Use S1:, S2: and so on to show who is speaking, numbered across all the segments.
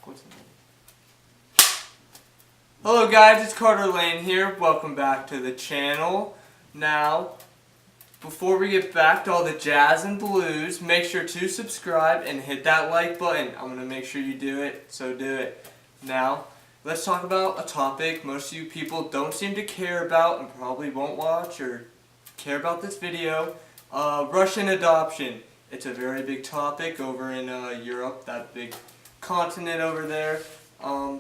S1: What's it? Hello guys, it's Carter Lane here. Welcome back to the channel. Now, before we get back to all the jazz and blues, make sure to subscribe and hit that like button. I'm going to make sure you do it, so do it. Now, let's talk about a topic most of you people don't seem to care about and probably won't watch or care about this video. Russian adoption. It's a very big topic over in Europe, that big continent over there.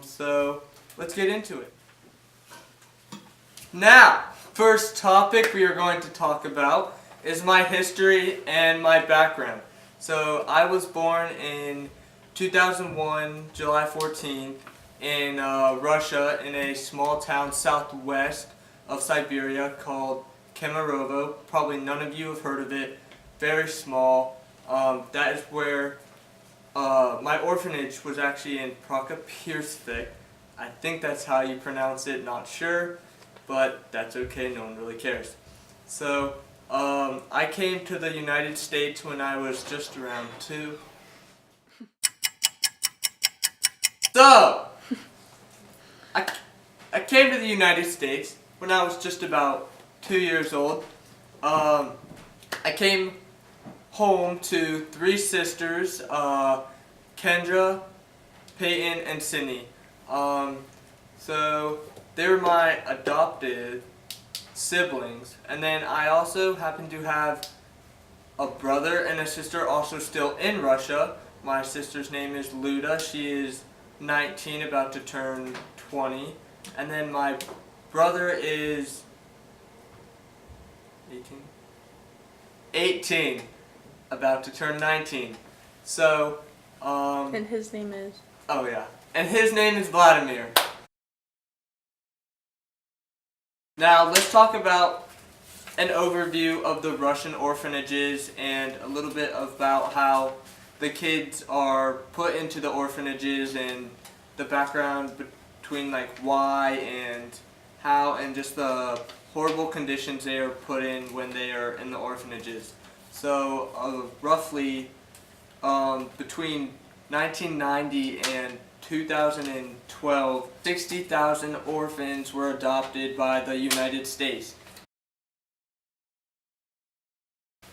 S1: So let's get into it. Now, first topic we are going to talk about is my history and my background. So I was born in 2001, July 14th, in Russia, in a small town southwest of Siberia called Kemerovo. Probably none of you have heard of it. Very small. That is where my orphanage was actually in Prokopyevsk. I think that's how you pronounce it, not sure, but that's okay, no one really cares. So, I came to the United States when I was just around 2. So, I came to the United States when I was just about 2 years old. I came home to 3 sisters, Kendra, Peyton, and Sydney. So they were my adopted siblings, and then I also happen to have a brother and a sister also still in Russia. My sister's name is Luda. She is 19, about to turn 20, and then my brother is 18, about to turn 19. So,
S2: and his name is?
S1: Oh yeah. And his name is Vladimir. Now, let's talk about an overview of the Russian orphanages and a little bit about how the kids are put into the orphanages and the background between like why and how and just the horrible conditions they are put in when they are in the orphanages. So roughly between 1990 and 2012, 60,000 orphans were adopted by the United States.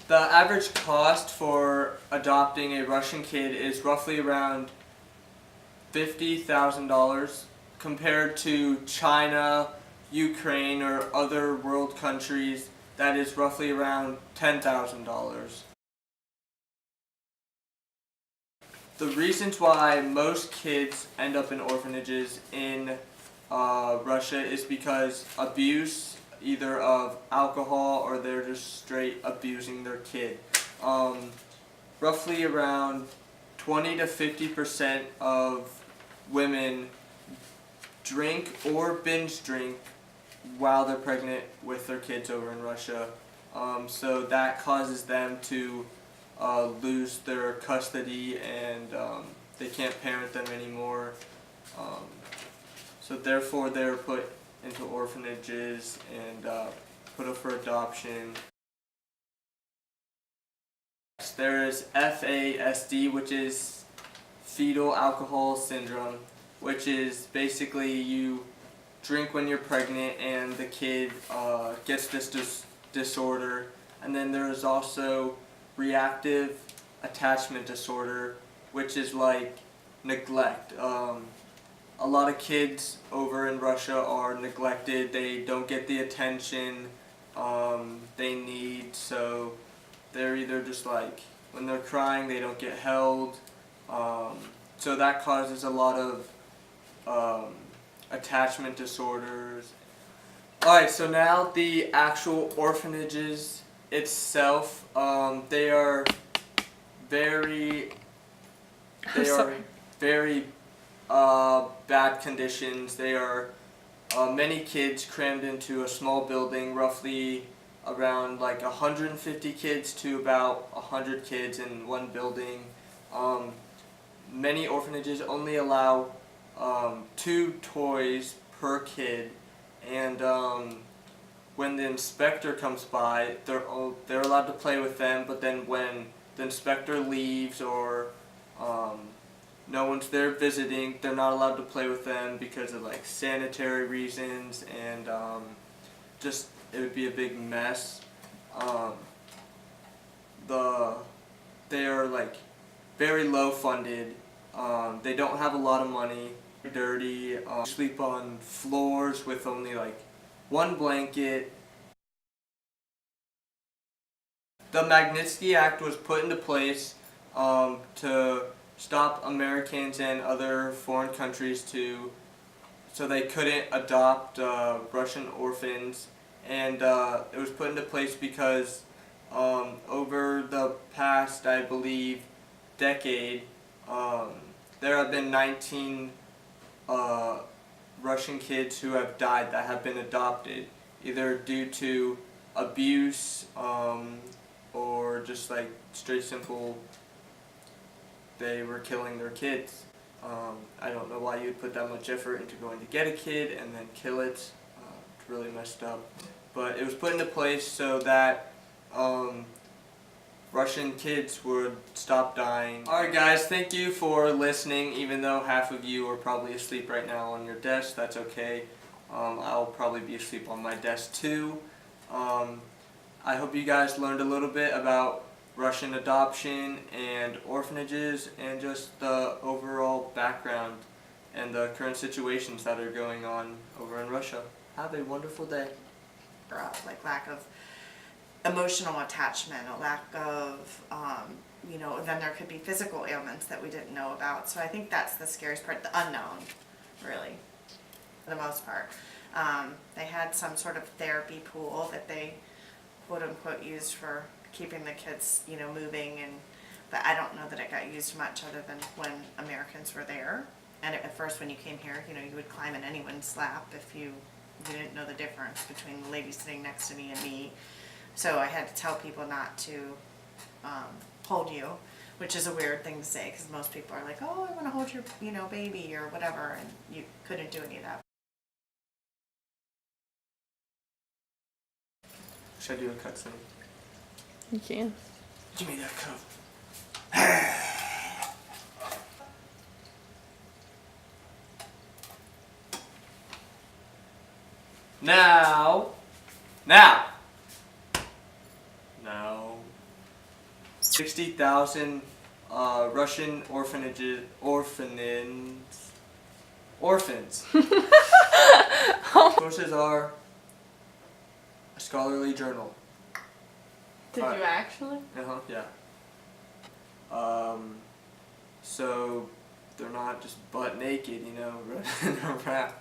S1: The average cost for adopting a Russian kid is roughly around $50,000 compared to China, Ukraine, or other world countries. That is roughly around $10,000. The reasons why most kids end up in orphanages in Russia is because abuse, either of alcohol or they're just straight abusing their kid. Roughly around 20 to 50% of women drink or binge drink while they're pregnant with their kids over in Russia. So that causes them to lose their custody and they can't parent them anymore. So therefore they're put into orphanages and put up for adoption. There is FASD, which is fetal alcohol syndrome, which is basically you drink when you're pregnant and the kid gets this disorder. And then there is also reactive attachment disorder, which is like neglect. A lot of kids over in Russia are neglected. They don't get the attention they need, so they're either just like, when they're crying they don't get held. So that causes a lot of attachment disorders. Alright, so now the actual orphanages itself, they are very bad conditions. They are many kids crammed into a small building, roughly around like 150 kids to about 100 kids in one building. Many orphanages only allow 2 toys per kid, and when the inspector comes by, they're allowed to play with them, but then when the inspector leaves or no one's there visiting. They're not allowed to play with them because of like sanitary reasons, and just it would be a big mess. They are like very low funded. They don't have a lot of money. Dirty. Sleep on floors with only like one blanket. The Magnitsky Act was put into place to stop Americans and other foreign countries so they couldn't adopt Russian orphans, and it was put into place because over the past, I believe, decade, there have been 19 Russian kids who have died that have been adopted, either due to abuse or just like straight simple they were killing their kids. I don't know why you'd put that much effort into going to get a kid and then kill it. It's really messed up. But it was put into place so that Russian kids would stop dying. Alright guys, thank you for listening. Even though half of you are probably asleep right now on your desk, that's okay. I'll probably be asleep on my desk too. I hope you guys learned a little bit about Russian adoption and orphanages and just the overall background and the current situations that are going on over in Russia. Have a wonderful day.
S3: Like lack of emotional attachment, a lack of, then there could be physical ailments that we didn't know about. So I think that's the scariest part, the unknown, really, for the most part. They had some sort of therapy pool that they quote unquote used for keeping the kids, moving, but I don't know that it got used much other than when Americans were there. And at first when you came here, you would climb in anyone's lap if you didn't know the difference between the lady sitting next to me and me. So I had to tell people not to hold you, which is a weird thing to say because most people are like, oh, I want to hold your, baby or whatever, and you couldn't do any of that.
S1: Should I do a cutscene?
S2: You can.
S1: Give me that cup. Now, 60,000 Russian orphans. Sources are a scholarly journal.
S2: Did you actually?
S1: Yeah. So they're not just butt naked, running around,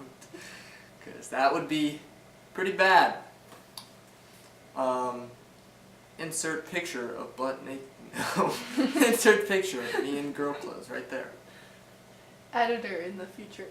S1: because that would be pretty bad. Insert picture of butt naked. No. Insert picture of me in girl clothes right there.
S2: Editor in the future.